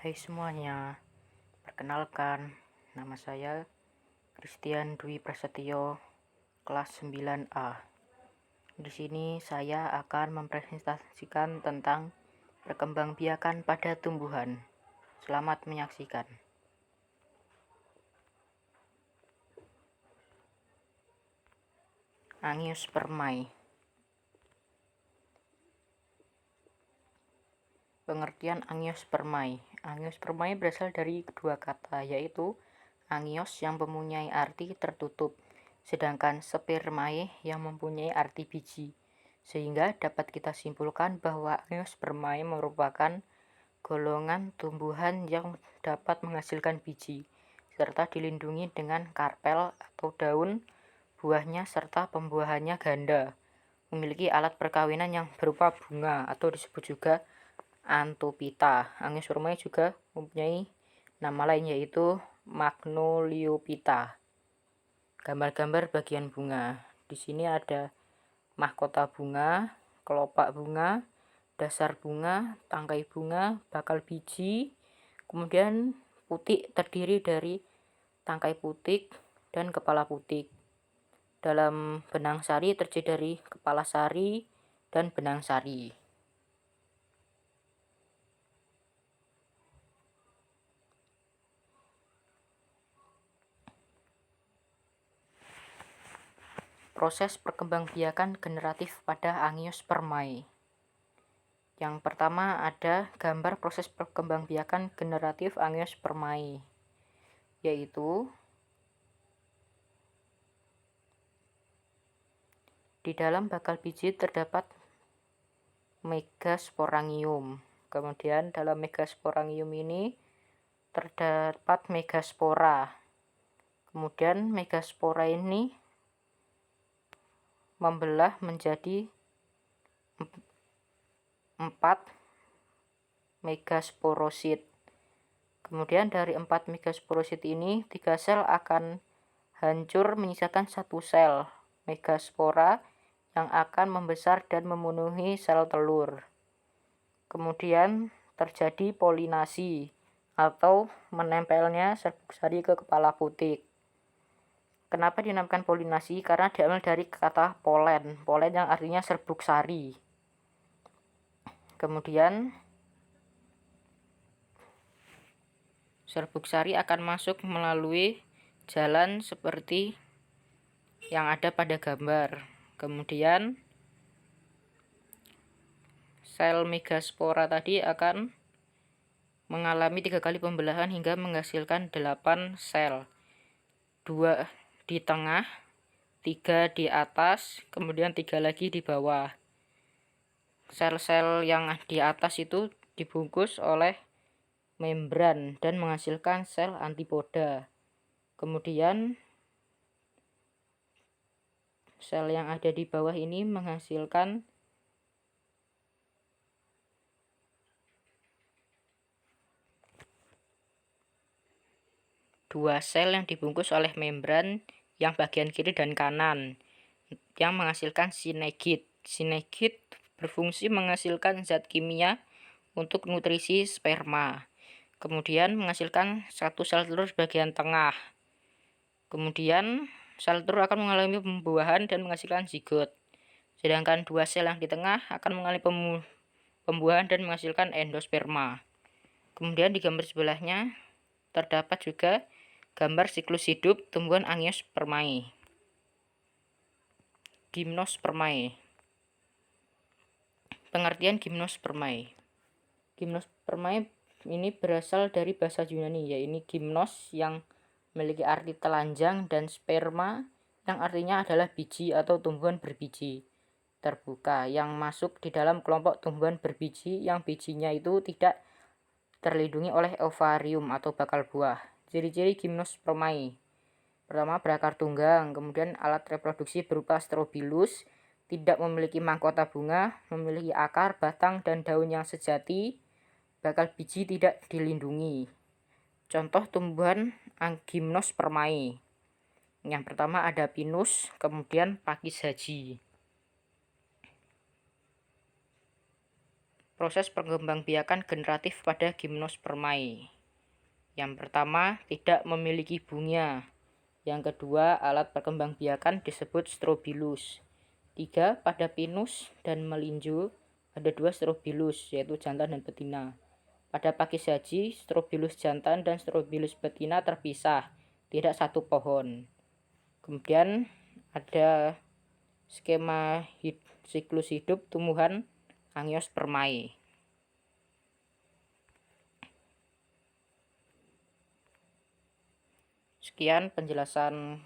Hai semuanya, perkenalkan, nama saya Christian Dwi Prasetyo, kelas 9A. Di sini saya akan mempresentasikan tentang perkembangbiakan pada tumbuhan. Selamat menyaksikan. Angiospermae. Pengertian Angiospermae. Angiospermae berasal dari dua kata, yaitu angios yang mempunyai arti tertutup, sedangkan spermae yang mempunyai arti biji. Sehingga dapat kita simpulkan bahwa Angiospermae merupakan golongan tumbuhan yang dapat menghasilkan biji, serta dilindungi dengan karpel atau daun buahnya serta pembuahannya ganda. Memiliki alat perkawinan yang berupa bunga atau disebut juga Anthophyta. Angiospermae juga mempunyai nama lain yaitu Magnoliophyta. Gambar-gambar bagian bunga. Di sini ada mahkota bunga, kelopak bunga, dasar bunga, tangkai bunga, bakal biji, kemudian putik terdiri dari tangkai putik dan kepala putik. Dalam benang sari terdiri dari kepala sari dan benang sari. Proses perkembangbiakan generatif pada Angiospermae. Yang pertama ada gambar proses perkembangbiakan generatif Angiospermae, yaitu di dalam bakal biji terdapat megasporangium. Kemudian dalam megasporangium ini terdapat megaspora. Kemudian megaspora ini membelah menjadi 4 megasporosit. Kemudian dari 4 megasporosit ini 3 sel akan hancur menyisakan 1 sel megaspora yang akan membesar dan memenuhi sel telur. Kemudian terjadi polinasi atau menempelnya serbuk sari ke kepala putik. Kenapa dinamakan polinasi? Karena diambil dari kata polen, polen yang artinya serbuk sari. Kemudian serbuk sari akan masuk melalui jalan seperti yang ada pada gambar. Kemudian sel megaspora tadi akan mengalami 3 kali pembelahan hingga menghasilkan 8 sel. 2 di tengah, 3 di atas, kemudian 3 lagi di bawah. Sel-sel yang di atas itu dibungkus oleh membran dan menghasilkan sel antipoda. Kemudian sel yang ada di bawah ini menghasilkan dua sel yang dibungkus oleh membran yang bagian kiri dan kanan yang menghasilkan sinegit. Sinegit berfungsi menghasilkan zat kimia untuk nutrisi sperma. Kemudian menghasilkan 1 sel telur bagian tengah. Kemudian sel telur akan mengalami pembuahan dan menghasilkan zigot. Sedangkan 2 sel yang di tengah akan mengalami pembuahan dan menghasilkan endosperma. Kemudian di gambar sebelahnya terdapat juga gambar siklus hidup tumbuhan Angiospermae. Gymnospermae. Pengertian Gymnospermae. Gymnospermae ini berasal dari bahasa Yunani, yaitu gymnos yang memiliki arti telanjang dan sperma yang artinya adalah biji atau tumbuhan berbiji terbuka yang masuk di dalam kelompok tumbuhan berbiji yang bijinya itu tidak terlindungi oleh ovarium atau bakal buah. Ciri-ciri Gymnospermae. Pertama, berakar tunggang, kemudian alat reproduksi berupa strobilus, tidak memiliki mahkota bunga, memiliki akar, batang, dan daun yang sejati, bakal biji tidak dilindungi. Contoh tumbuhan Gymnospermae. Yang pertama ada pinus, kemudian pakis haji. Proses perkembangbiakan generatif pada Gymnospermae. Yang pertama, tidak memiliki bunga. Yang kedua, alat perkembangbiakan disebut strobilus. 3. Pada pinus dan melinjo ada 2 strobilus, yaitu jantan dan betina. Pada pakis haji, strobilus jantan dan strobilus betina terpisah, tidak satu pohon. Kemudian ada skema siklus hidup tumbuhan Angiospermae. Sekian penjelasan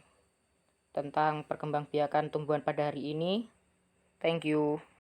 tentang perkembangbiakan tumbuhan pada hari ini. Thank you.